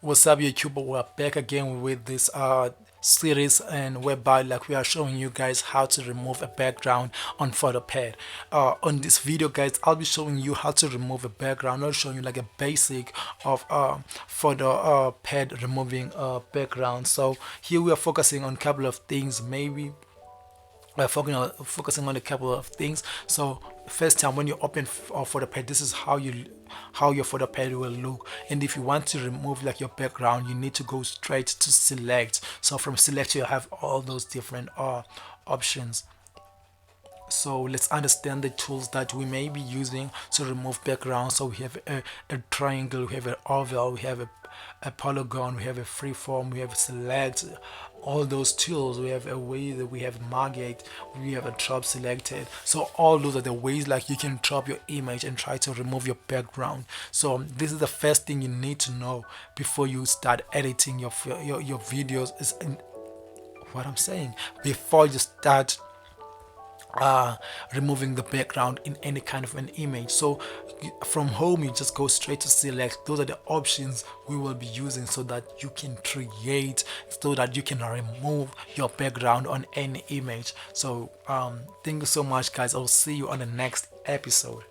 What's up, YouTube? We're back again with this series, and whereby like we are showing you guys how to remove a background on PhotoPad. On this video, guys, I'll be showing you how to remove a background. I'll show you like a basic of PhotoPad removing background. So here we are focusing on a couple of things, maybe we're focusing on a couple of things. So first time when you open PhotoPad, this is how your PhotoPad will look. And if you want to remove like your background, you need to go straight to select. So from select, you have all those different options. So let's understand the tools that we may be using to remove background. So we have a triangle, we have an oval, we have a polygon, we have a freeform, we have a select, all those tools. We have a way that we have market, we have a drop selected. So all those are the ways like you can drop your image and try to remove your background. So this is the first thing you need to know before you start editing your videos. Is what I'm saying, before you start removing the background in any kind of an image. So from home, you just go straight to select. Those are the options we will be using so that you can create, so that you can remove your background on any image. So thank you so much, guys. I'll see you on the next episode.